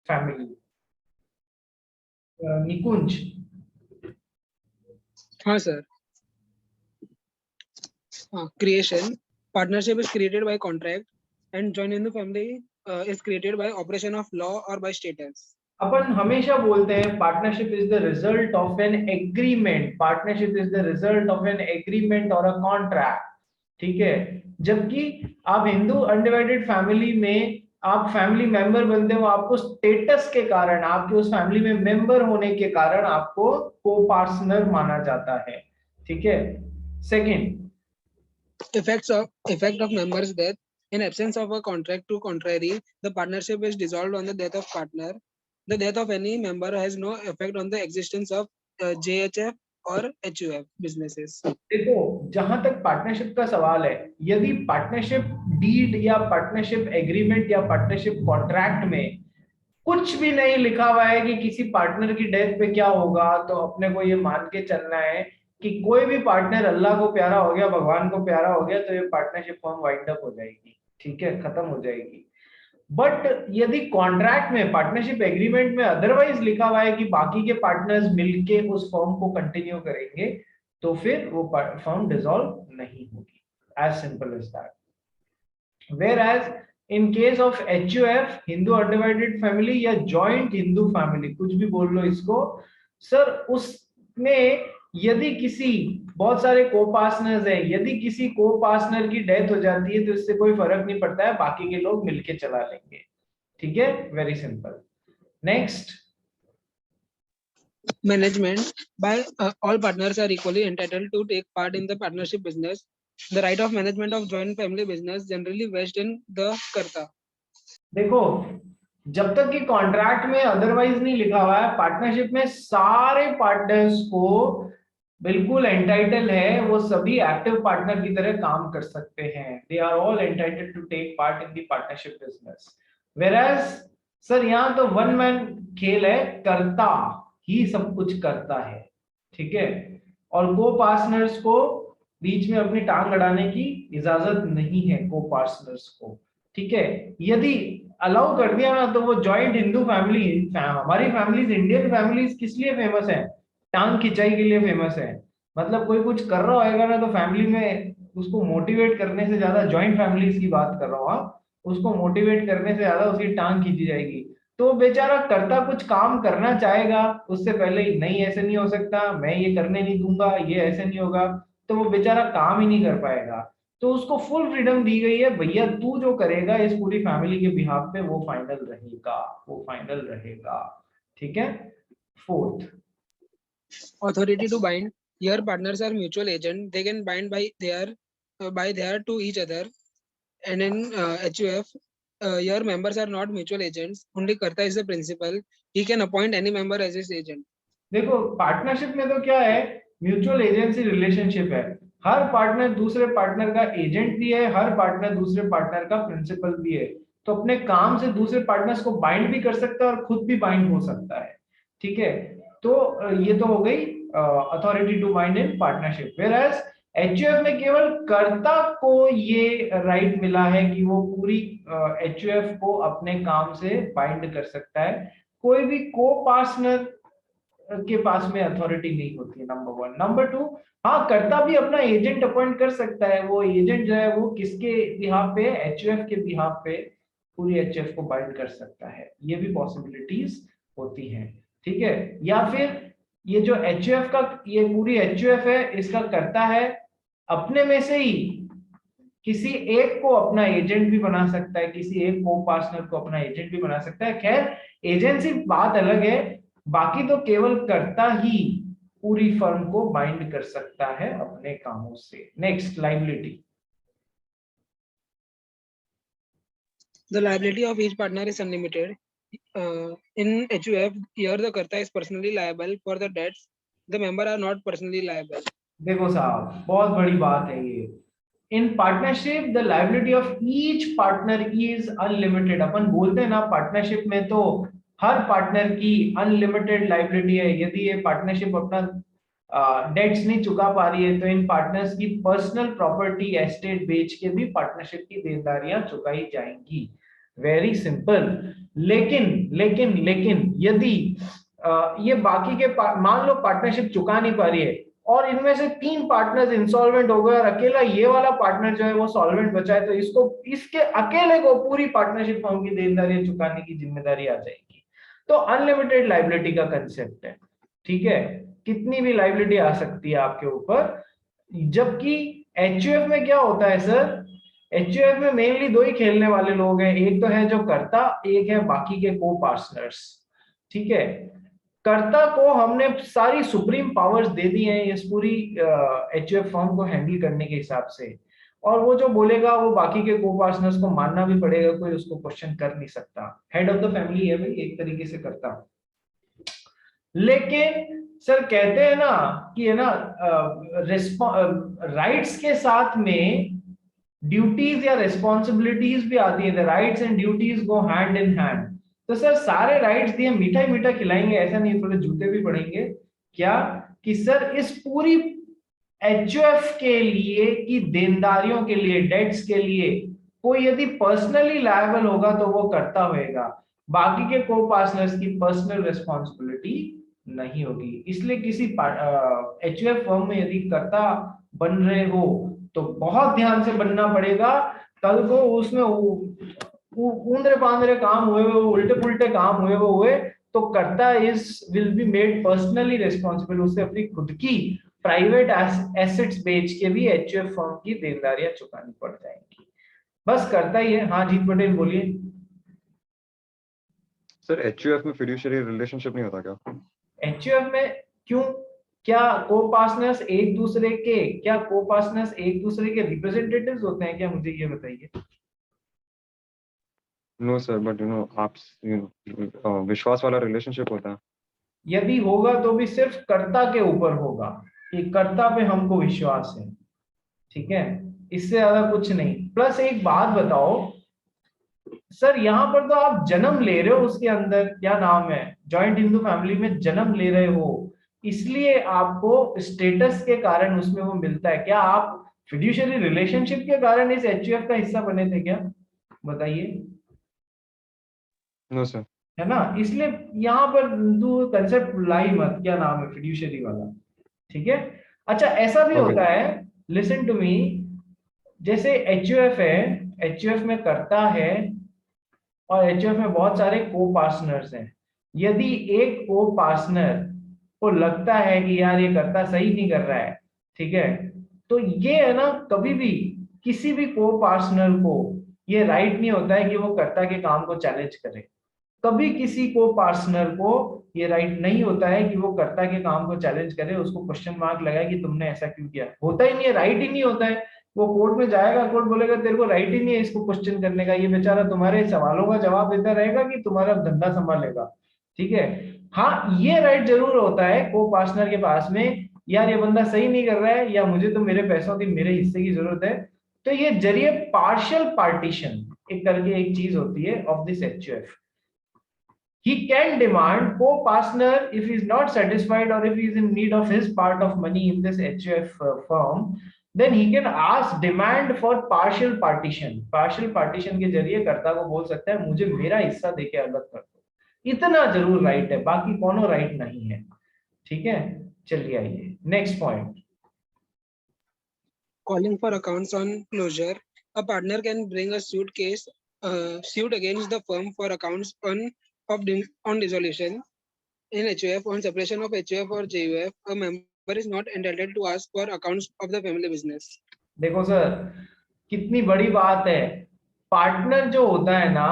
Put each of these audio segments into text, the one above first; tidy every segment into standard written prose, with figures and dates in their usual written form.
Family. निकुंज। हाँ sir. Creation. Partnership is created by contract and joint in the family is created by operation of law or by status. अपन हमेशा बोलते हैं partnership is the result of an agreement, partnership is the result of an agreement और a contract, ठीक है। जबकि आप Hindu undivided family में आप फैमिली मेंबर बनते हो, आपको स्टेटस के कारण, आपके उस फैमिली में मेंबर होने के कारण आपको को पार्टनर माना जाता है, ठीक है। Second, Effect of members' death. In absence of a contract to contrary, the partnership is dissolved on the death of partner. The death of any member has no effect on the existence of JHF और HUF businesses. देखो जहां तक partnership का सवाल है, यदि partnership deed या partnership agreement या पार्टनरशिप कॉन्ट्रैक्ट में कुछ भी नहीं लिखा हुआ है कि किसी पार्टनर की डेथ पे क्या होगा, तो अपने को ये मान के चलना है कि कोई भी पार्टनर अल्लाह को प्यारा हो गया, भगवान को प्यारा हो गया, तो ये पार्टनरशिप फॉर्म वाइंड अप हो जाएगी, ठीक है, खत्म हो जाएगी। बट यदि कॉन्ट्रैक्ट में, पार्टनरशिप एग्रीमेंट में अदरवाइज लिखा हुआ है कि बाकी के पार्टनर्स मिलके उस फॉर्म को कंटिन्यू करेंगे, तो फिर वो फॉर्म डिसॉल्व नहीं होगी, as simple as that. Whereas in case of HUF, Hindu undivided family या जॉइंट हिंदू फैमिली, कुछ भी बोल लो इसको सर, उसमें यदि किसी, बहुत सारे को पार्टनर्स हैं, यदि किसी को पार्टनर की डेथ हो जाती है तो इससे कोई फर्क नहीं पड़ता है, बाकी के लोग मिलके चला लेंगे, ठीक है, very simple. Next, Management. By all partners are equally entitled to take part in the partnership business. The right of management of joint family business generally vests in the कर्ता. देखो जब तक कि कॉन्ट्रैक्ट में अदरवाइज नहीं लिखा हुआ है, पार्टनरशिप में सारे पार्टनर्स को बिल्कुल एंटाइटल है, वो सभी एक्टिव पार्टनर की तरह काम कर सकते हैं। They are all entitled to take part in the partnership business. Whereas sir यहाँ तो वन मैन खेल है, कर्ता ही सब कुछ करता है, ठीक है, और को पार्टनर्स को बीच में अपनी टांग अड़ाने की इजाजत नहीं है को पार्टनर्स को, ठीक है। यदि अलाउ कर दिया ना तो वो जॉइंट हिंदू फैमिली, हमारी फैमिलीज, इंडियन फैमिलीज किस लिए फेमस है? टांग खिंचाई के लिए फेमस है। मतलब कोई कुछ कर रहा होगा ना तो फैमिली में उसको मोटिवेट करने से ज्यादा, जॉइंट फैमिलीज की बात कर रहा हूँ, उसको मोटिवेट करने से ज्यादा उसकी टांग खींची जाएगी। तो बेचारा करता कुछ काम करना चाहेगा, उससे पहले ही नहीं ऐसे नहीं हो सकता, मैं ये करने नहीं दूंगा, ये ऐसे नहीं होगा, तो वो बेचारा काम ही नहीं कर पाएगा। तो उसको फुल फ्रीडम दी गई है, भैया तू जो करेगा इस पूरी फैमिली के बिहाफ पे वो फाइनल रहेगा, वो फाइनल रहेगा, ठीक है। Fourth, Authority to bind. Here partners are mutual agent. They can bind by their to each other. And in HUF, your members are not mutual agents. Only Karta is the principal. He can appoint any member as his agent. देखो partnership में तो क्या है, mutual agency relationship है। हर partner दूसरे partner का agent भी है, हर पार्टनर दूसरे पार्टनर का प्रिंसिपल भी है, तो अपने काम से दूसरे पार्टनर्स को बाइंड भी कर सकता है और खुद भी बाइंड हो सकता है, ठीक है। तो ये तो हो गई authority to bind in partnership. Whereas HUF में केवल कर्ता को ये राइट मिला है कि वो पूरी HUF को अपने काम से बाइंड कर सकता है, कोई भी को पार्टनर के पास में अथॉरिटी नहीं होती है, नंबर वन। नंबर टू, हाँ कर्ता भी अपना एजेंट अपॉइंट कर सकता है, वो एजेंट जो है वो किसके बिहाफ पे, HUF के बिहाफ पे पूरी HUF को बाइंड कर सकता है, ये भी पॉसिबिलिटीज होती हैं, ठीक है। या फिर ये जो HUF का, ये पूरी HUF है, इसका कर्ता है अपने में से ही किसी एक को अपना एजेंट भी बना सकता है, किसी एक को पार्टनर को अपना एजेंट भी बना सकता है। खैर एजेंसी बात अलग है, बाकी तो केवल कर्ता ही पूरी फर्म को बाइंड कर सकता है अपने कामों से। Next, liability. The liability of each partner is unlimited. In HUF, here the Karta is personally liable for the debts. The member are not personally liable. देखो साहब बहुत बड़ी बात है ये, in partnership the liability of each partner is unlimited. अपन बोलते हैं ना पार्टनरशिप में तो हर पार्टनर की अनलिमिटेड लायबिलिटी है। यदि ये पार्टनरशिप अपना डेट्स नहीं चुका पा रही है तो इन पार्टनर्स की पर्सनल प्रॉपर्टी एस्टेट बेच के भी पार्टनरशिप की देनदारियां चुकाई जाएंगी। Very simple. लेकिन यदि ये बाकी के मान लो पार्टनरशिप चुका नहीं पा रही है और इनमें से 3 पार्टनर्स इंसॉल्वेंट हो गए और अकेला ये वाला पार्टनर जो है वो सॉल्वेंट बचा है, तो इसको इसके अकेले को पूरी पार्टनरशिप फर्म की देनदारियां चुकाने की जिम्मेदारी आ जाएगी। तो अनलिमिटेड लाइबिलिटी का कंसेप्ट है, ठीक है, कितनी भी लाइबिलिटी आ सकती है आपके ऊपर। जबकि एचयूएफ में क्या होता है सर, एचयूएफ में मेनली 2 ही खेलने वाले लोग हैं, एक तो है जो कर्ता, एक है बाकी के को पार्टनर्स, ठीक है। कर्ता को हमने सारी सुप्रीम पावर्स दे दी हैं इस पूरी एचयूएफ फर्म को हैंडल करने के हिसाब से, और वो जो बोलेगा वो बाकी के को पार्टनर्स को मानना भी पड़ेगा, कोई उसको क्वेश्चन कर नहीं सकता। हेड ऑफ द फैमिली है भाई एक तरीके से कर्ता। लेकिन सर कहते हैं ना कि है ना, राइट्स के साथ में ड्यूटीज या रिस्पॉन्सिबिलिटीज भी आती है, the rights and duties go hand in hand. तो सर सारे राइट्स दिए मीठा ही मीठा खिलाएंगे ऐसा नहीं, थोड़े जूते भी पड़ेंगे क्या, कि सर इस पूरी एचयूएफ के लिए की देनदारियों के लिए, डेट्स के लिए कोई यदि पर्सनली लायबल होगा तो वो करता होएगा, बाकी के को पार्टनर्स की पर्सनल रिस्पॉन्सिबिलिटी नहीं होगी। इसलिए किसी एचयूएफ फर्म में यदि करता बन रहे हो तो बहुत ध्यान से बनना पड़ेगा। कल को उसमें ऊंदरे पांदरे काम हुए, उल्टे पुल्टे काम हुए तो करता is will be made personally responsible, उसे अपनी खुद की प्राइवेट एसेट्स बेच के भी एचयूएफ फर्म की देनदारियां चुकानी पड़ जाएंगी। बस करता ही है। हाँ जीत पटेल बोलिए। सर एचयूएफ में फिड्यूशियरी रिलेशनशिप नहीं होता क्या? एचयूएफ में क्यों, क्या को पार्टनर्स एक दूसरे के रिप्रेजेंटेटिव्स होते हैं क्या, मुझे ये बताइए। नो सर, बट आप विश्वास वाला रिलेशनशिप होता है। यदि होगा तो भी सिर्फ कर्ता के ऊपर होगा कि कर्ता पे हमको विश्वास है, ठीक है, इससे ज्यादा कुछ नहीं। प्लस एक बात बताओ सर, यहाँ पर तो आप जन्म ले रहे हो उसके अंदर, क्या नाम है, जॉइंट हिंदू फैमिली में जन्म ले रहे हो, इसलिए आपको स्टेटस के कारण उसमें वो मिलता है। क्या आप फिड्यूशियरी रिलेशनशिप के कारण इस एचयूएफ का हिस्सा बने थे क्या, बताइए। No sir. है ना, इसलिए यहाँ पर तू कंसेप्ट लाई मत, क्या नाम है फिड्यूशियरी वाला, ठीक है। अच्छा ऐसा भी होता है, लिसन टू मी, जैसे एचयूएफ है, एचयूएफ में करता है और एचयूएफ में बहुत सारे को पार्टनर्स हैं। यदि एक को पार्टनर को लगता है कि यार ये करता सही नहीं कर रहा है, ठीक है, तो ये है ना, कभी भी किसी भी को पार्टनर को ये राइट नहीं होता है कि वो कर्ता के काम को चैलेंज करे। कभी किसी को पार्टनर को ये राइट नहीं होता है कि वो कर्ता के काम को चैलेंज करे, उसको क्वेश्चन मार्क लगाए कि तुमने ऐसा क्यों किया, होता ही नहीं है, राइट ही नहीं होता है। वो कोर्ट में जाएगा, कोर्ट बोलेगा तेरे को राइट ही नहीं है इसको क्वेश्चन करने का, ये बेचारा तुम्हारे सवालों का जवाब देता रहेगा कि तुम्हारा धंधा संभालेगा, ठीक है। हाँ ये राइट जरूर होता है को पार्टनर के पास में, यार ये बंदा सही नहीं कर रहा है या मुझे तो मेरे पैसों की मेरे हिस्से की जरूरत है, तो ये जरिए पार्शियल पार्टीशन एक करके एक चीज होती है of this HUF. He can demand co-partner if he is not satisfied or if he is in need of his part of money in this HUF firm, then he can ask demand for partial partition. Partial partition के जरिए कर्ता को बोल सकता है मुझे मेरा हिस्सा देके अलग कर दो, इतना जरूर राइट है, बाकी कोनो राइट नहीं है, ठीक है। चलिए आइए next point. Calling for accounts on closure, a partner can bring a suit against the firm for accounts on dissolution. In HUF, on separation of HUF or JUF, a member is not entitled to ask for accounts of the family business. देखो sir कितनी बड़ी बात है, partner जो होता है ना,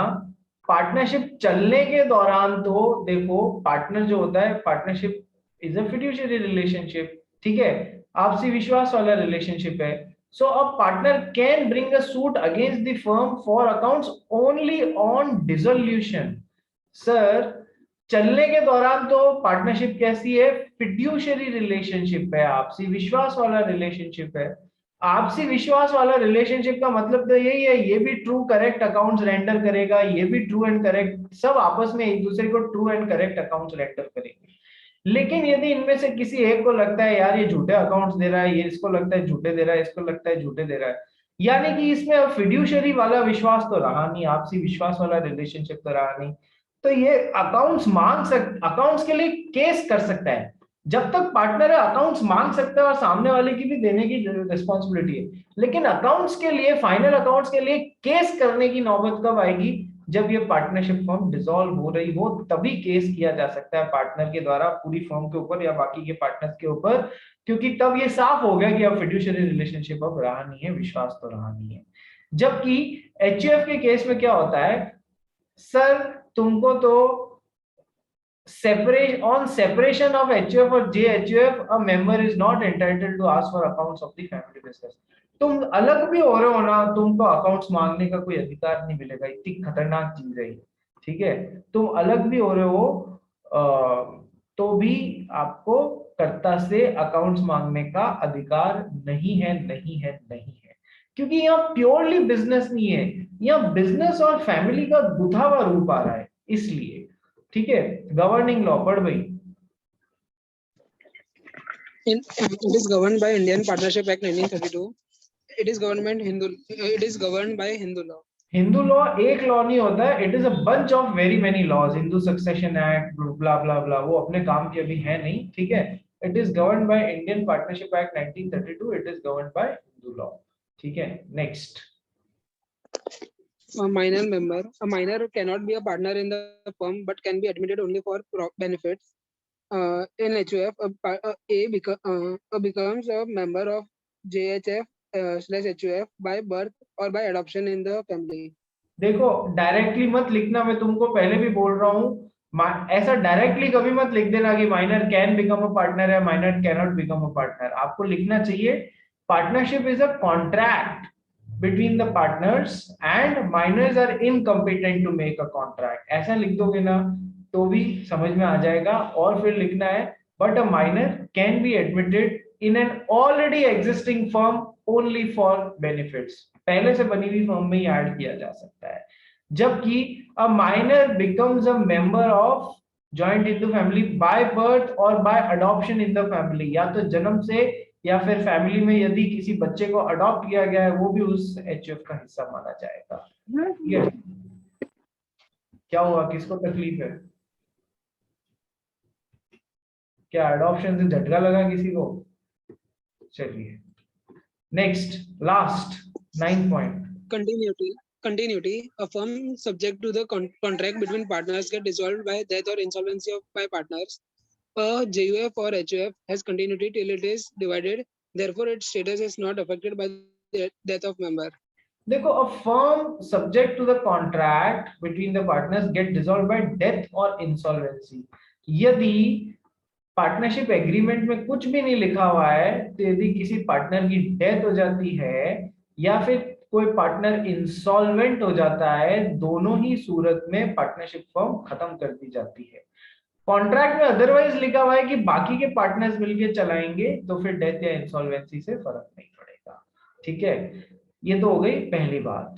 partnership चलने के दौरान तो देखो पार्टनर जो होता है, partnership is a fiduciary relationship, ठीक है, आपसी विश्वास वाला रिलेशनशिप है। So a partner can bring a suit against the firm for accounts only on dissolution. Sir चलने के दौरान तो पार्टनरशिप कैसी है, फिड्यूशियरी रिलेशनशिप है, आपसी विश्वास वाला रिलेशनशिप है। आपसी विश्वास वाला रिलेशनशिप का मतलब तो यही है, ये भी ट्रू करेक्ट अकाउंट्स रेंडर करेगा, ये भी ट्रू एंड करेक्ट, सब आपस में एक दूसरे को true and correct accounts render करेंगे। लेकिन यदि इनमें से किसी एक को लगता है यार ये झूठे अकाउंट्स दे रहा है, ये इसको लगता है झूठे दे रहा है, इसको लगता है झूठे दे रहा है, यानी कि इसमें अब फिड्यूशरी वाला विश्वास तो रहा नहीं, आपसी विश्वास वाला रिलेशनशिप तो रहा नहीं। तो ये अकाउंट्स के लिए केस कर सकता है। जब तक पार्टनर है अकाउंट्स मांग सकता है और सामने वाले की भी देने की रिस्पॉन्सिबिलिटी है। लेकिन अकाउंट्स के लिए, फाइनल अकाउंट्स के लिए केस करने की नौबत कब आएगी? जब ये पार्टनरशिप फर्म डिसॉल्व हो रही हो, तभी केस किया जा सकता है पार्टनर के द्वारा पूरी फर्म के ऊपर या बाकी के पार्टनर्स के ऊपर, क्योंकि तब ये साफ हो गया कि अब फिड्यूशियरी रिलेशनशिप अब रहा नहीं है, विश्वास तो रहा नहीं है। जबकि एचयूएफ के केस में क्या होता है, सर तुमको तो separation of HUF और JHUF, a member is not entitled to ask for accounts of the family business। तुम अलग भी हो रहे हो ना, तुमको अकाउंट्स मांगने का कोई अधिकार नहीं मिलेगा। इतनी खतरनाक चीज है, ठीक है। तुम अलग भी हो रहे हो तो भी आपको कर्ता से अकाउंट्स मांगने का अधिकार नहीं है, नहीं है, नहीं है। क्योंकि यहाँ प्योरली बिजनेस नहीं है, यहाँ बिजनेस और फैमिली का गुथा हुआ रूप आ रहा है, इसलिए। ठीक है, गवर्निंग लॉ पढ़ भाई। It is governed by Indian Partnership Act 1932. It is governed by Hindu law. Hindu law एक लॉ नहीं होता है, it is a bunch of very many laws. Hindu succession act, blah blah blah, वो अपने काम के अभी है नहीं, ठीक है। It is governed by Indian partnership act 1932, it is governed by Hindu law, ठीक है। Next, A minor cannot be a partner in the firm but can be admitted only for benefits. In HUF, becomes a member of JHF/HUF by birth or by adoption in the family. देखो directly मत लिखना, मैं तुमको पहले भी बोल रहा हूँ, ऐसा डायरेक्टली कभी मत लिख देना कि minor can become a partner है, minor cannot become a partner. आपको लिखना चाहिए partnership is a contract between the partners and minors are incompetent to make a contract। ऐसा लिख दोगे ना तो भी समझ में आ जाएगा। और फिर लिखना है but a minor can be admitted in an already existing firm only for benefits। पहले से बनी हुई फर्म में ही ऐड किया जा सकता है। जबकि a minor becomes a member of joint Hindu family by birth or by adoption in the family। या तो जन्म से या फिर फैमिली में यदि किसी बच्चे को अडॉप्ट किया गया है, वो भी उस एचयूएफ का हिस्सा माना जाएगा। क्या हुआ, किसको तकलीफ है? क्या अडॉप्शन से झटका लगा किसी को? चलिए next, last 9 point. Continuity. A firm subject to the contract between partners get dissolved by death or insolvency by partners. A JUF or HUF has continuity till it is divided, therefore its status is not affected by the death of member. देखो, a firm subject to the contract between the partners get dissolved by death or insolvency। यदि partnership agreement में कुछ भी नहीं लिखा हुआ है, तो यदि किसी पार्टनर की डेथ हो जाती है या फिर कोई पार्टनर इंसॉल्वेंट हो जाता है, दोनों ही सूरत में पार्टनरशिप फर्म खत्म कर दी जाती है। कॉन्ट्रैक्ट में अदरवाइज लिखा हुआ है कि बाकी के पार्टनर्स मिलके चलाएंगे, तो फिर डेथ या इंसॉल्वेंसी से फर्क नहीं पड़ेगा, ठीक है। ये तो हो गई पहली बात।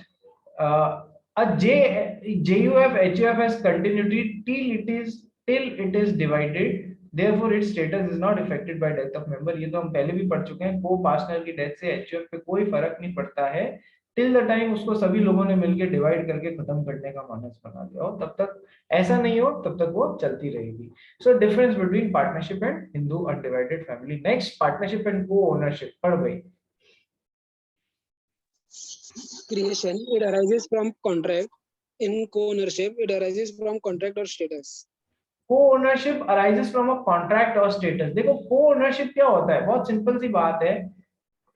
JUF HUF has continuity till it is divided, therefore its status is not affected by death of member। ये तो हम पहले भी पढ़ चुके हैं। को पार्टनर की डेथ से HUF पे कोई फर्क नहीं पड़ता है टिल द टाइम उसको सभी लोगों ने मिलकर डिवाइड करके खत्म करने का मानस बना लिया हो, तब तक ऐसा नहीं हो, तब तक वो चलती रहेगी। So difference between partnership and Hindu undivided family. Next, partnership and को ओनरशिप पढ़ भाई। Creation, it arises from contract. In co-ownership, it arises from contract or status. Co-ownership arises from a contract or status। देखो co-ownership क्या होता है, बहुत simple सी बात है।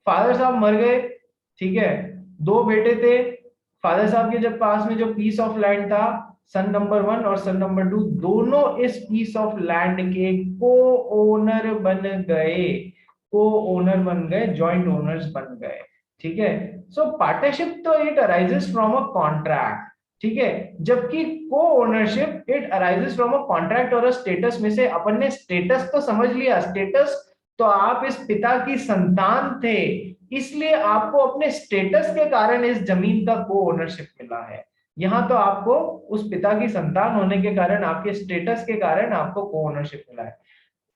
फादर साहब मर गए, ठीक है, 2 बेटे थे। फादर साहब के जब पास में जो पीस ऑफ लैंड था, सन नंबर 1 और सन नंबर 2 दोनों इस पीस ऑफ लैंड के को ओनर बन गए, जॉइंट ओनर्स बन गए, ठीक है। सो पार्टनरशिप तो it arises from a contract, ठीक है। जबकि को ownership it arises from a contract और अ स्टेटस में से। अपन ने स्टेटस तो समझ लिया, स्टेटस तो आप इस पिता की संतान थे, इसलिए आपको अपने स्टेटस के कारण इस जमीन का को ओनरशिप मिला है। यहाँ तो आपको उस पिता की संतान होने के कारण, आपके स्टेटस के कारण आपको को ओनरशिप मिला है।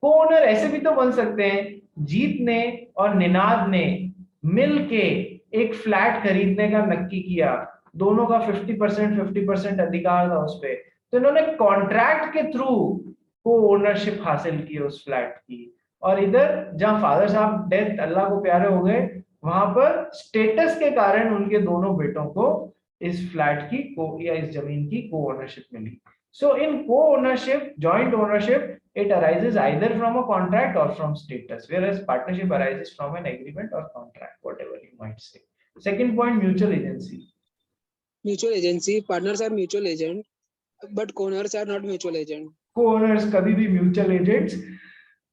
को ओनर ऐसे भी तो बन सकते हैं, जीत ने और निनाद ने मिलके एक फ्लैट खरीदने का नक्की किया, दोनों का 50% अधिकार था उस पे, तो इन्होंने कॉन्ट्रैक्ट के थ्रू को ओनरशिप हासिल की उस फ्लैट की। और इधर जहां फादर साहब डेथ अल्लाह को प्यारे हो गए, वहां पर स्टेटस के कारण उनके दोनों बेटों को इस फ्लैट की को या इस जमीन की को ओनरशिप मिली। सो इन को ownership, joint ownership, it arises either from a contract or from status, whereas partnership arises from an agreement or contract, whatever you might say. Second point, mutual agency. Mutual agency, partners are mutual agent, but co-owners are not mutual agent. Co-owners कभी भी mutual agents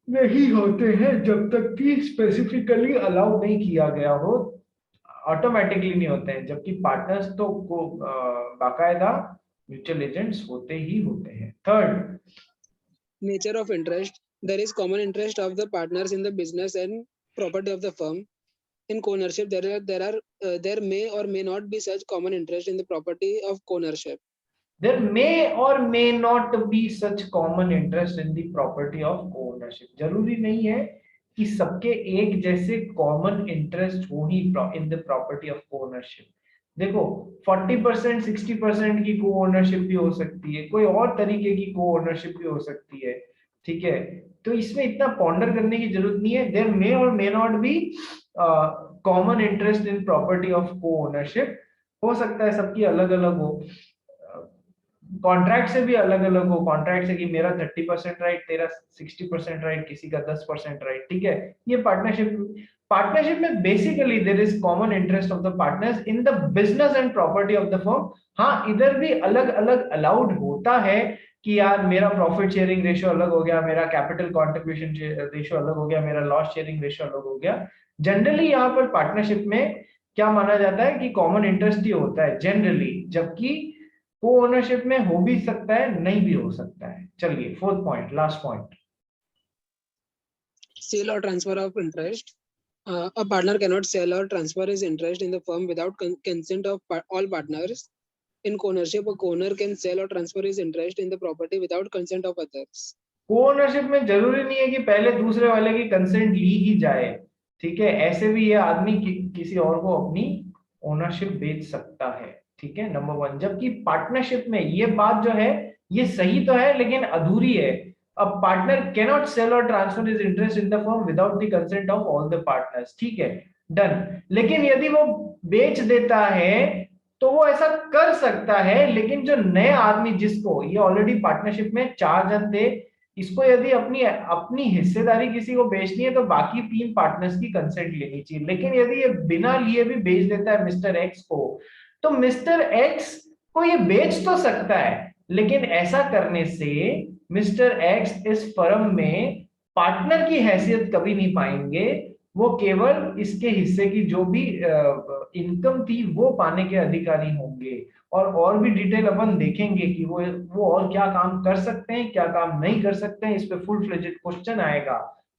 नहीं होते हैं जब तक कि specifically allow नहीं किया गया हो, ऑटोमेटिकली नहीं होते हैं, जबकि पार्टनर्स तो को बाकायदा म्यूचुअल एजेंट्स होते ही होते हैं। Third, Nature of interest, there is common interest of the partners in the business and property of the firm. In co-ownership, there may or may not be such common interest in the property of co-ownership. there may or may not be such common interest in the property of co-ownership. जरूरी नहीं है कि सबके एक जैसे common interest हो ही in the property of को-ओनरशिप। देखो 40% 60% की को-ओनरशिप भी हो सकती है, कोई और तरीके की को-ओनरशिप भी हो सकती है, ठीक है। तो इसमें इतना पॉन्डर करने की जरूरत नहीं है। There may or may not be common interest in property of co-ownership, हो सकता है सबकी अलग अलग हो, कॉन्ट्रैक्ट से भी अलग अलग हो, कॉन्ट्रैक्ट से कि मेरा 30% राइट, तेरा 60% राइट, किसी का 10% राइट, ठीक है। ये पार्टनरशिप में basically there is common interest of the partners in the business and property of the firm. हाँ, इधर भी अलग अलग अलाउड होता है कि यार मेरा प्रॉफिट शेयरिंग रेशियो अलग हो गया, मेरा कैपिटल कॉन्ट्रीब्यूशन रेशियो अलग हो गया, मेरा लॉस शेयरिंग रेशियो अलग हो गया। जनरली यहाँ पर पार्टनरशिप में क्या माना जाता है कि कॉमन इंटरेस्ट ही होता है जनरली, जबकि को ओनरशिप में हो भी सकता है, नहीं भी हो सकता है। चलिए fourth point, last point, Sale or transfer of interest. A partner cannot sell or transfer his interest in the firm without consent of all partners. In co-ownership, a co-owner can sell or transfer his interest in the property without consent of others. को ownership में जरूरी नहीं है कि पहले दूसरे वाले की कंसेंट ली ही जाए, ठीक है। ऐसे भी ये आदमी किसी और को अपनी ओनरशिप बेच सकता है, ठीक है, नंबर वन। जबकि पार्टनरशिप में ये बात जो है ये सही तो है लेकिन अधूरी है। A partner cannot sell or transfer his interest in the firm without the consent of all the partners, ठीक है, डन। लेकिन यदि वो बेच देता है तो वो ऐसा कर सकता है, लेकिन जो नए आदमी, जिसको ये ऑलरेडी पार्टनरशिप में 4 जन थे, इसको यदि अपनी हिस्सेदारी किसी को बेचनी है तो बाकी 3 पार्टनर्स की कंसेंट लेनी चाहिए। लेकिन यदि ये बिना लिए भी बेच देता है मिस्टर एक्स को, तो मिस्टर एक्स को ये बेच तो सकता है, लेकिन ऐसा करने से मिस्टर एक्स इस फर्म में पार्टनर की हैसियत कभी नहीं पाएंगे। वो केवल इसके हिस्से की जो भी इनकम थी वो पाने के अधिकारी होंगे। और भी डिटेल अपन देखेंगे कि वो और क्या काम कर सकते हैं, क्या काम नहीं कर सकते हैं। इस पे फुल फ्लेजेड क्वेश्चन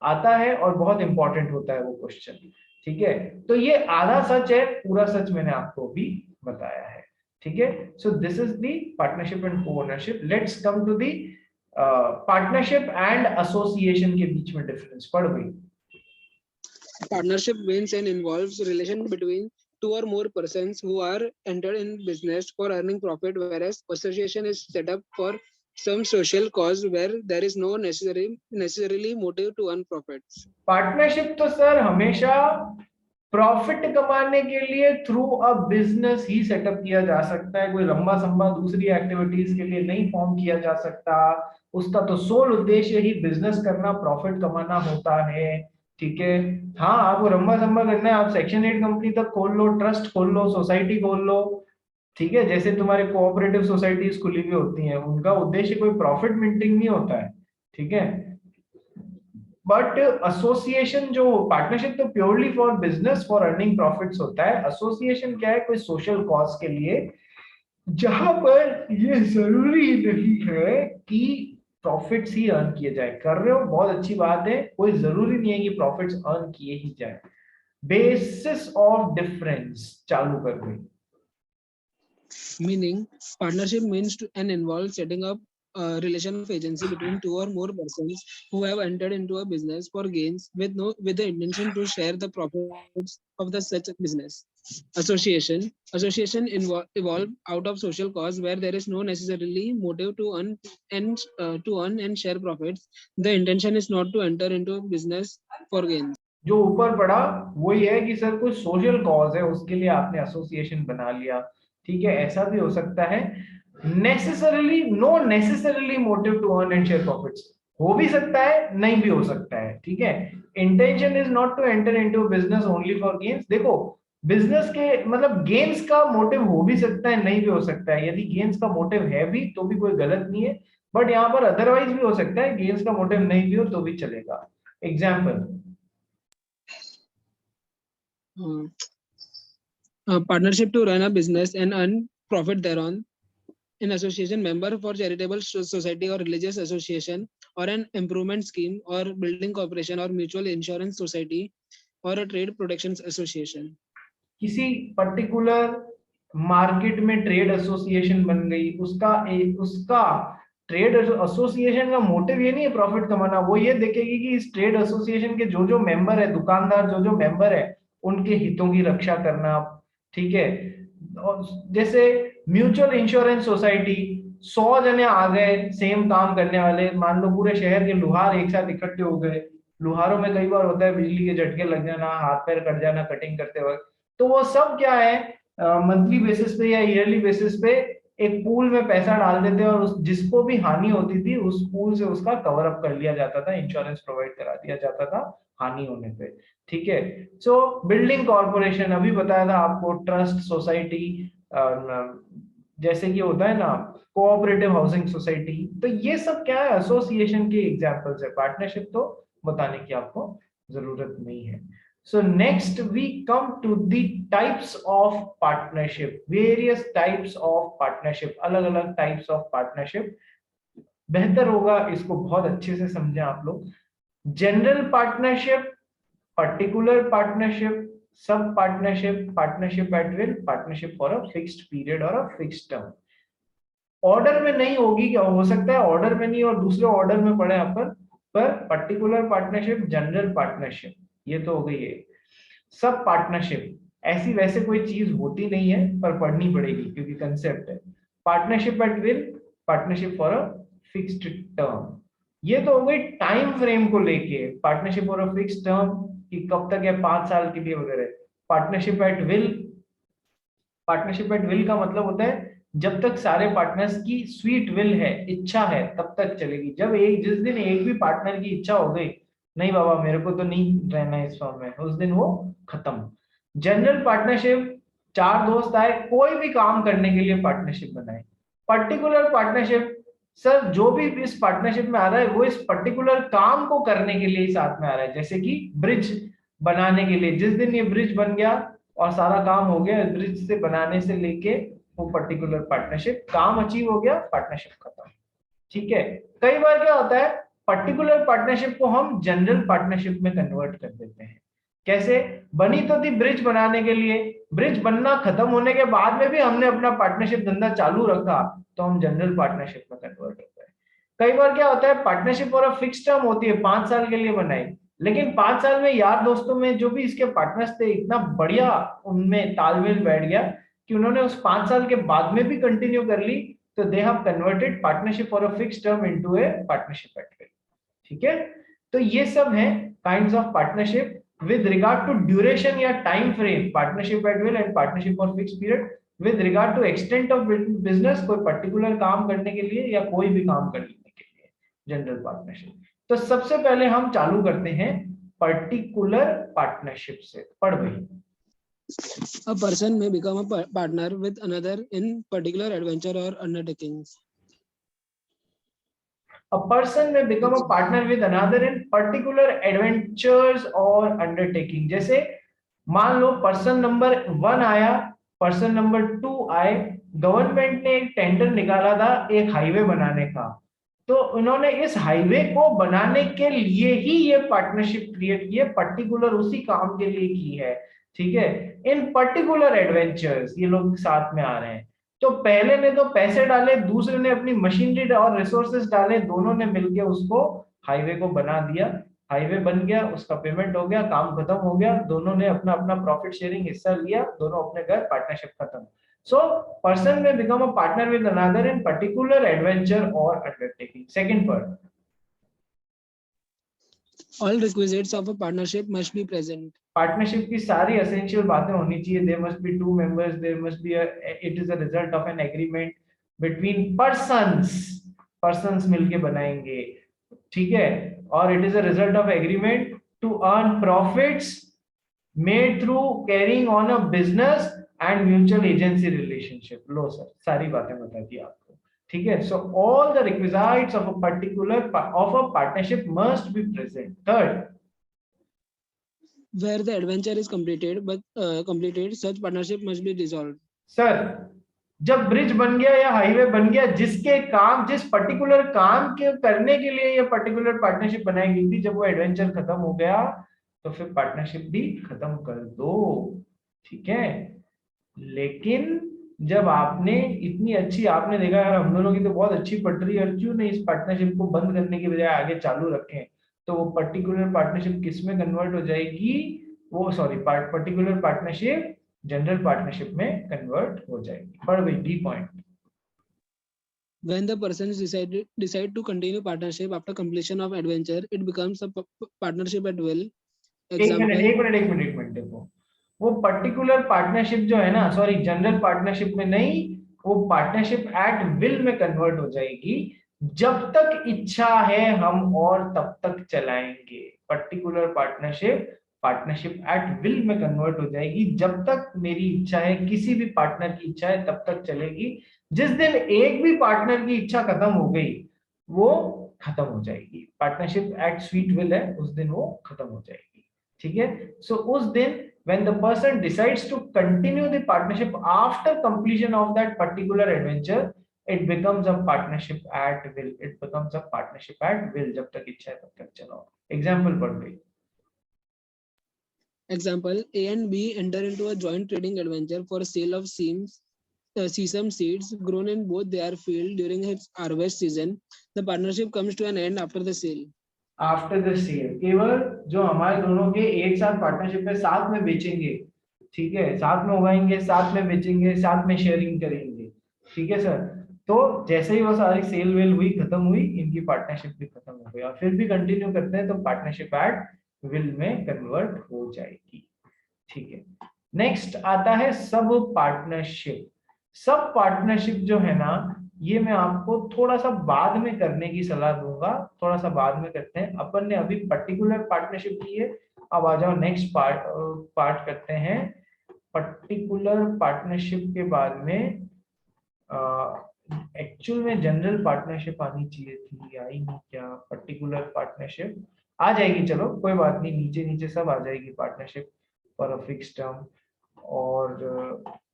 आता है और बहुत इंपॉर्टेंट होता है वो क्वेश्चन, ठीक है। तो ये आधा सच है, पूरा सच मैंने आपको भी बताया है, ठीक है। So this is the partnership and co-ownership. Let's come to the partnership and association के बीच में डिफरेंस पढ़ गई। Partnership means and involves relation between two or more persons who are entered in business for earning profit, whereas association is set up for some social cause where there is no necessarily motive to earn profits. Partnership तो sir हमेशा profit कमाने के लिए through a business he setup किया जा सकता है। कोई लंबा संबा दूसरी एक्टिविटीज के लिए नहीं फॉर्म किया जा सकता। उसका तो सोल उद्देश्य ही बिजनेस करना, प्रॉफिट कमाना होता है, ठीक है। हाँ, आपको लंबा संबा करना है, आप सेक्शन 8 कंपनी तक खोल लो, ट्रस्ट खोल लो, सोसाइटी खोल लो, ठीक है। जैसे तुम्हारे कोऑपरेटिव सोसाइटीज खुली हुई होती हैं, उनका उद्देश्य कोई प्रॉफिट मिंटिंग नहीं होता है, ठीक है। बट एसोसिएशन, जो पार्टनरशिप तो purely for business, for earning profits होता है। एसोसिएशन क्या है, कोई सोशल कॉज के लिए, जहां पर ये जरूरी नहीं है कि प्रॉफिट्स ही अर्न किए जाए। कर रहे हो बहुत अच्छी बात है, कोई जरूरी नहीं है कि प्रॉफिट्स अर्न किए ही जाए। बेसिस ऑफ डिफरेंस चालू कर गई। Meaning, partnership means to and involves setting up relation of agency between two or more persons who have entered into a business for gains with the intention to share the profits of the such business. Association evolve out of social cause where there is no necessarily motive to earn and share profits. The intention is not to enter into business for gains. जो ऊपर पड़ा वो ये है कि sir कुछ social cause है उसके लिए आपने एसोसिएशन बना लिया, ठीक है, ऐसा भी हो सकता है। Necessarily no necessarily motive to earn and share profits, हो भी सकता है नहीं भी हो सकता है, ठीक है। Intention is not to enter into business only for gains. देखो बिजनेस के मतलब गेन्स का मोटिव हो भी सकता है नहीं भी हो सकता है, यदि गेन्स का मोटिव है भी तो भी कोई गलत नहीं है, बट यहाँ पर अदरवाइज भी हो सकता है, गेन्स का मोटिव नहीं भी हो तो भी चलेगा। Example partnership to run a business and earn profit thereon, an association member for charitable society or religious association or an improvement scheme or building corporation or mutual insurance society or a trade protection association. किसी particular market में trade association बन गई, उसका trade association का motive ये नहीं है profit कमाना, वो ये देखेगी कि इस ट्रेड एसोसिएशन के जो जो मेंबर है, दुकानदार जो जो मेंबर है उनके हितों की रक्षा करना, ठीक है। जैसे म्यूचुअल इंश्योरेंस सोसाइटी, 100 जने आ गए सेम काम करने वाले, मान लो पूरे शहर के लुहार एक साथ इकट्ठे हो गए, लुहारों में कई बार होता है बिजली के झटके लग जाना, हाथ पैर कट जाना कटिंग करते वक्त, तो वो सब क्या है मंथली बेसिस पे या ईयरली बेसिस पे एक पूल में पैसा डाल देते हैं और जिसको भी हानि होती थी उस पूल से उसका कवर अप कर लिया जाता था, इंश्योरेंस प्रोवाइड करा दिया जाता था हानि होने पे, ठीक है। सो बिल्डिंग कॉर्पोरेशन अभी बताया था आपको, ट्रस्ट सोसाइटी, जैसे कि होता है ना कोऑपरेटिव हाउसिंग सोसाइटी, तो ये सब क्या है एसोसिएशन के एग्जांपल्स है, पार्टनरशिप तो बताने की आपको जरूरत नहीं है। So next we come to the types of partnership, various types of partnership, अलग अलग types of partnership। बेहतर होगा इसको बहुत अच्छे से समझें आप लोग। जनरल पार्टनरशिप, पर्टिकुलर पार्टनरशिप, सब partnership, partnership at will, partnership for a fixed period और अ फिक्स्ड टर्म। ऑर्डर में नहीं होगी, क्या हो सकता है ऑर्डर में नहीं और दूसरे ऑर्डर में पड़े अपन, पर पर्टिकुलर पार्टनरशिप, जनरल पार्टनरशिप, ये तो हो गई है। सब पार्टनरशिप ऐसी वैसे कोई चीज होती नहीं है पर पढ़नी पड़ेगी क्योंकि कंसेप्ट है। Partnership at will, partnership for a fixed term, ये तो हो गई टाइम फ्रेम को लेके, partnership for a fixed term कि कब तक है, 5 साल के लिए वगैरह। Partnership at will, partnership at will का मतलब होता है जब तक सारे पार्टनर्स की स्वीट विल है, इच्छा है, तब तक चलेगी। जब जिस दिन एक भी पार्टनर की इच्छा हो गई नहीं बाबा मेरे को तो नहीं रहना है इस फॉर्म में, उस दिन वो खत्म। जनरल पार्टनरशिप, 4 दोस्त आए कोई भी काम करने के लिए पार्टनरशिप बनाए। पर्टिकुलर पार्टनरशिप, सर जो भी इस पार्टनरशिप में आ रहा है वो इस पर्टिकुलर काम को करने के लिए साथ में आ रहा है, जैसे कि ब्रिज बनाने के लिए, जिस दिन ये ब्रिज बन गया और सारा काम हो गया, ब्रिज से बनाने से लेके वो पर्टिकुलर पार्टनरशिप, काम अचीव हो गया, पार्टनरशिप खत्म, ठीक है। कई बार क्या होता है पर्टिकुलर पार्टनरशिप को हम जनरल पार्टनरशिप में कन्वर्ट कर देते हैं। कैसे? बनी तो थी ब्रिज बनाने के लिए, ब्रिज बनना खत्म होने के बाद में भी हमने अपना पार्टनरशिप धंधा चालू रखा तो हम जनरल पार्टनरशिप में कन्वर्ट होता है। कई बार क्या होता है पार्टनरशिप और फिक्स टर्म होती है, 5 साल के लिए बनाई, लेकिन 5 साल में यार दोस्तों में जो भी इसके पार्टनर्स थे इतना बढ़िया उनमें तालमेल बैठ गया कि उन्होंने उस 5 साल के बाद में भी कंटिन्यू कर ली, तो they have converted partnership for a fixed term into A partnership at will, ठीक है। तो ये सब है kinds of partnership with regard to duration या time frame, partnership at will and partnership for fixed period with regard to extent of business, कोई particular काम करने के लिए या कोई भी काम करने के लिए जनरल पार्टनरशिप। तो सबसे पहले हम चालू करते हैं पर्टिकुलर पार्टनरशिप से, पढ़ भाई। A person may become a partner with another in particular adventure or undertakings. A person may become a partner with another in particular adventures or undertaking। जैसे मान लो पर्सन नंबर 1 आया, person number 2 आए, government ने एक tender निकाला था एक highway बनाने का, तो उन्होंने इस हाईवे को बनाने के लिए ही ये पार्टनरशिप क्रिएट की है, पर्टिकुलर उसी काम के लिए की है, ठीक है। इन पर्टिकुलर एडवेंचर्स ये लोग साथ में आ रहे हैं, तो पहले ने तो पैसे डाले, दूसरे ने अपनी मशीनरी और रिसोर्सेज डाले, दोनों ने मिलके उसको हाईवे को बना दिया, हाईवे बन गया, उसका पेमेंट हो गया, काम खत्म हो गया, दोनों ने अपना अपना प्रॉफिट शेयरिंग हिस्सा लिया, दोनों अपने घर, पार्टनरशिप खत्म। So person may become a partner with another in particular adventure or undertaking. Second part. All requisites of a partnership must be present. Partnership की सारी essential बातें होनी चाहिए. There must be two members. There must be it is a result of an agreement between persons. Persons मिलके बनाएंगे, ठीक है? और it is a result of agreement to earn profits made through carrying on a business and mutual agency relationship. Low sir, सारी बातें बता दी आपको, ठीक है? So all the requisites of a particular of a partnership must be present. Third, where the adventure is completed, such partnership must be dissolved. Sir जब bridge बन गया या हाईवे बन गया, जिसके काम, जिस पर्टिकुलर काम के करने के लिए ये पर्टिकुलर पार्टनरशिप बनाई गई थी, जब वो एडवेंचर खत्म हो गया तो फिर पार्टनरशिप भी खत्म कर दो, ठीक है? लेकिन जब आपने इतनी अच्छी, आपने देखा यार हम दोनों की तो बहुत अच्छी पटरी है, क्यों नहीं इस पार्टनरशिप को बंद करने की बजाय आगे चालू रखें, तो वो पर्टिकुलर पार्टनरशिप किस में कन्वर्ट हो जाएगी? वो sorry, particular partnership general partnership में कन्वर्ट हो जाएगी। पर वही D point, when the persons decide to continue partnership after completion of adventure, it becomes a partnership at will. एक मिनट देखो, वो पर्टिकुलर पार्टनरशिप जो है ना, सॉरी जनरल पार्टनरशिप में नहीं, वो पार्टनरशिप एट विल में कन्वर्ट हो जाएगी। जब तक इच्छा है हम और तब तक चलाएंगे। पर्टिकुलर पार्टनरशिप एट विल में कन्वर्ट हो जाएगी। जब तक मेरी इच्छा है, किसी भी पार्टनर की इच्छा है, तब तक चलेगी। जिस दिन एक भी पार्टनर की इच्छा खत्म हो गई, वो खत्म हो जाएगी। पार्टनरशिप एट स्वीट विल है, उस दिन वो खत्म हो जाएगी, ठीक है? सो उस दिन when the person decides to continue the partnership after completion of that particular adventure, it becomes a partnership at will. It becomes a partnership at will. जब तक इच्छा है तब तक चलाओ। एग्जाम्पल पढ़ लो। Example, A and B enter into a joint trading adventure for sale of sesame seeds grown in both their field during its harvest season. The partnership comes to an end after the sale. After the sale, केवल जो हमारे दोनों के एक साथ partnership है, साथ में बेचेंगे, ठीक है? साथ में उगाएंगे, साथ में बेचेंगे, साथ में शेयरिंग करेंगे, ठीक है सर? तो जैसे ही वो सारी सेल वेल हुई, खत्म हुई, इनकी पार्टनरशिप भी खत्म हो गई, और फिर भी कंटिन्यू करते हैं तो पार्टनरशिप एट विल में कन्वर्ट हो जाएगी, ठीक है? नेक्स्ट आता है सब पार्टनरशिप। सब पार्टनरशिप जो है ना, ये मैं आपको थोड़ा सा बाद में करने की सलाह दूंगा, थोड़ा सा बाद में करते हैं। अपन ने अभी पर्टिकुलर पार्टनरशिप की है, अब आ जाओ नेक्स्ट पार्ट करते हैं। पर्टिकुलर पार्टनरशिप के बाद में एक्चुअल में जनरल पार्टनरशिप आनी चाहिए थी, आई नहीं क्या? पर्टिकुलर पार्टनरशिप आ जाएगी, चलो कोई बात नहीं, नीचे नीचे सब आ जाएगी। Partnership for a fix term और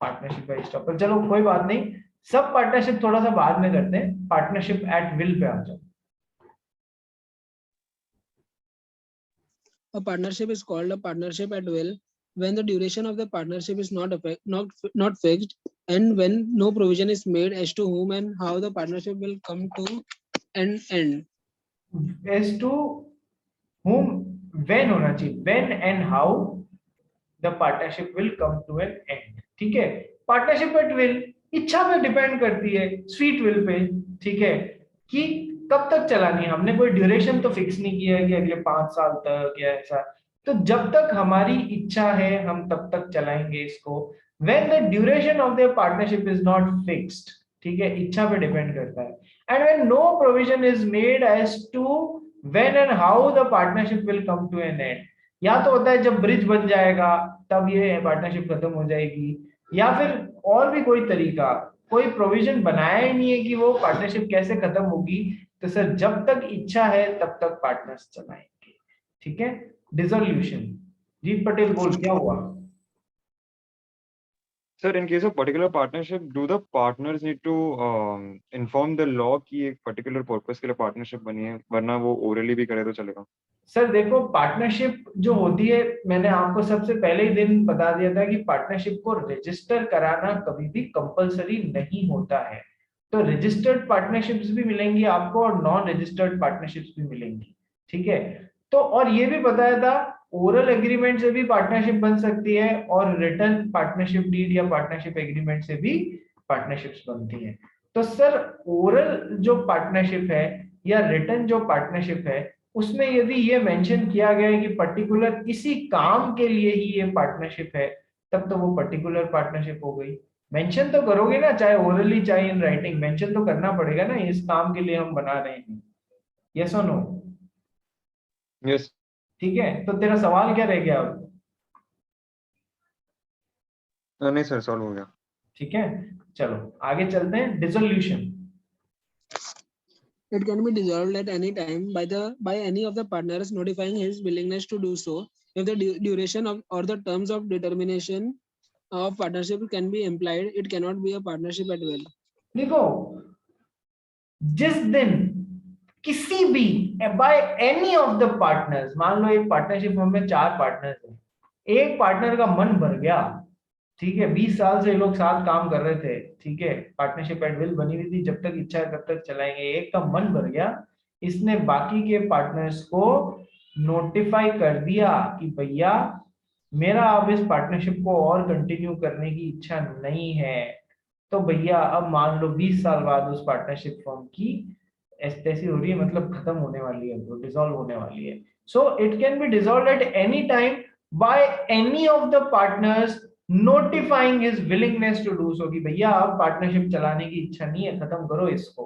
पार्टनरशिप बाय स्टॉपर, चलो कोई बात नहीं, सब पार्टनरशिप थोड़ा सा बाद में करते हैं। पार्टनरशिप एट विल पे आ जाओ। A partnership is called a partnership at will when the duration of the partnership is not fixed, and when no provision is made as to whom and how the partnership will come to an end. As to whom, when होना चाहिए, when and how the partnership will come to an end, ठीक है? Partnership at will इच्छा पे depend करती है, sweet will pay, ठीक है? कि कब तक चलानी है। हमने कोई ड्यूरेशन तो फिक्स नहीं किया है कि अगले 5 साल तक या ऐसा, तो जब तक हमारी इच्छा है हम तब तक चलाएंगे इसको। when the duration of their partnership is not fixed, ठीक है? इच्छा पे डिपेंड करता है। and when no provision is made as to when and how the partnership will come to an end, या तो होता है जब ब्रिज बन जाएगा तब ये पार्टनरशिप खत्म हो जाएगी, या फिर और भी कोई तरीका, कोई प्रोविजन बनाया ही नहीं है कि वो पार्टनरशिप कैसे खत्म होगी। तो सर जब तक इच्छा है तब तक पार्टनर्स चलाएंगे, ठीक है? डिसोल्यूशन, जीत पटेल बोल, क्या हुआ? Sir, in case of particular partnership, do the partners need to confirm the law कि एक पर्टिकुलर पर्पस के लिए पार्टनरशिप बनी है, वरना वो ओरली भी करे तो चलेगा? सर देखो, पार्टनरशिप जो होती है, मैंने आपको सबसे पहले ही दिन बता दिया था कि पार्टनरशिप को रजिस्टर कराना कभी भी कंपलसरी नहीं होता है। तो रजिस्टर्ड पार्टनरशिप्स भी मिलेंगी आपको और नॉन रजिस्टर्ड पार्टनरशिप्स भी मिलेंगी, ठीक है। तो और ये भी बताया था, ओरल एग्रीमेंट से भी पार्टनरशिप बन सकती है और रिटन पार्टनरशिप डीड या पार्टनरशिप एग्रीमेंट से भी पार्टनरशिप्स बनती है। तो सर ओरल जो पार्टनरशिप है या रिटन जो पार्टनरशिप है, उसमें यदि ये मेंशन किया गया है कि पर्टिकुलर इसी काम के लिए ही ये पार्टनरशिप है, तब तो वो पर्टिकुलर पार्टनरशिप हो गई। मेंशन तो करोगे ना, चाहे ओरली चाहे इन राइटिंग, मेंशन तो करना पड़ेगा ना, इस काम के लिए हम बना रहे हैं। यस और नो? यस। ठीक है, तो तेरा सवाल क्या रह गया अब? नहीं सर, सॉल्व हो गया। ठीक है, चलो आगे चलते हैं। Dissolution. It can be dissolved at any time by any of the partners notifying his willingness to do so. If the duration of or the terms of determination of partnership can be implied, it cannot be a partnership at will. देखो, जिस दिन किसी भी bye any of the partners, मान लो एक partnership में 4 partners हैं, एक पार्टनर का मन भर गया, ठीक है, 20 साल से ये लोग साथ काम कर रहे थे, ठीक है, पार्टनरशिप एट विल बनी हुई थी, जब तक इच्छा है तब तक चलाएंगे, एक का मन भर गया, इसने बाकी के पार्टनर्स को नोटिफाई कर दिया कि भैया मेरा अब इस पार्टनरशिप को और कंटिन्यू करने की इच्छा नहीं है, तो भैया अब मान लो 20 साल बाद उस पार्टनरशिप फॉर्म की ऐसी हो रही है, मतलब खत्म होने वाली है, वो डिसॉल्व होने वाली है। So it can be dissolve at any time by any of the partners notifying his willingness to do so, कि भैया अब पार्टनरशिप चलाने की इच्छा नहीं है, खत्म करो इसको।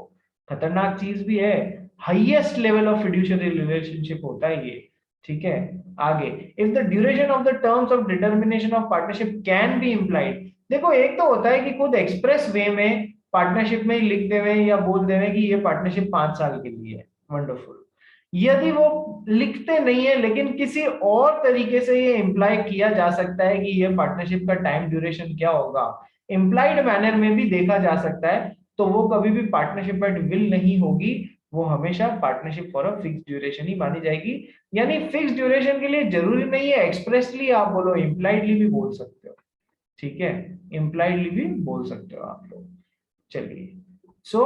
खतरनाक चीज भी है, highest level of fiduciary relationship होता है ये, ठीक है। आगे, if the duration of the terms of determination of partnership can be implied. देखो, एक तो होता है कि खुद एक्सप्रेस वे में पार्टनरशिप में ही लिख देवे या बोल देवे कि ये पार्टनरशिप 5 साल के लिए है, वंडरफुल। यदि वो लिखते नहीं है लेकिन किसी और तरीके से ये इंप्लाई किया जा सकता है कि ये पार्टनरशिप का टाइम ड्यूरेशन क्या होगा, इंप्लाइड मैनर में भी देखा जा सकता है, तो वो कभी भी पार्टनरशिप एट विल नहीं होगी, वो हमेशा partnership for a fix duration ही मानी जाएगी। यानी फिक्स ड्यूरेशन के लिए जरूरी नहीं है एक्सप्रेसली आप बोलो, इंप्लाइडली भी बोल सकते हो, ठीक है, इंप्लाइडली भी बोल सकते हो आप लोग। चलिए, सो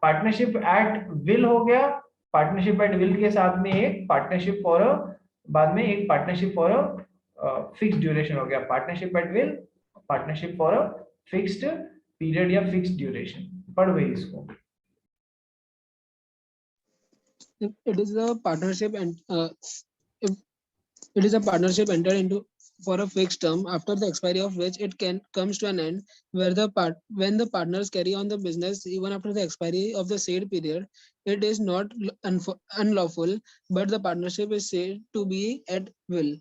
पार्टनरशिप एट विल हो गया, पार्टनरशिप एट विल के साथ में एक पार्टनरशिप फॉर अ, बाद में एक partnership for a fix duration हो गया, partnership at will, partnership for a fixed period या फिक्स्ड ड्यूरेशन। पढ़ गई इसको? If it is a partnership and if it is a partnership entered into for a fixed term after the expiry of which it can comes to an end, where when the partners carry on the business even after the expiry of the said period, it is not unlawful, but the partnership is said to be at will.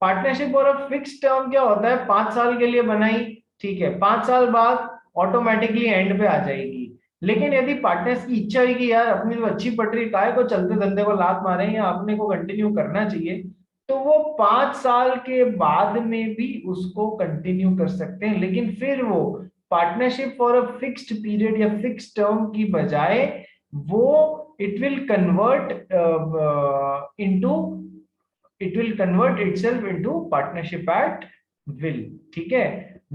Partnership और fix term क्या होता है? 5 साल के लिए बनाई, ठीक है, 5 साल बाद ऑटोमेटिकली एंड पे आ जाएगी। लेकिन यदि पार्टनर्स की इच्छा है कि यार अपनी तो अच्छी पट रही, काहे को चलते धंधे को लात मारे या अपने को कंटिन्यू करना चाहिए, तो वो 5 साल के बाद में भी उसको कंटिन्यू कर सकते हैं। लेकिन फिर वो partnership for a fixed period या फिक्स्ड टर्म की बजाय वो it will convert into, it will convert itself into partnership at will, ठीक है।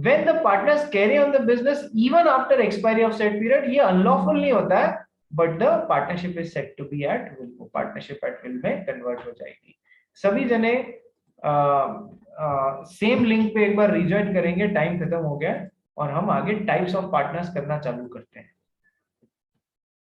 when the partners carry on the business even after expiry of said period, ये unlawful नहीं होता है, but the partnership is said to be at will, वो partnership at will में convert हो जाएगी। सभी जने सेम लिंक पे एक बार रिजॉइन करेंगे, टाइम खत्म हो गया और हम आगे टाइप्स ऑफ पार्टनर्स करना चालू करते हैं।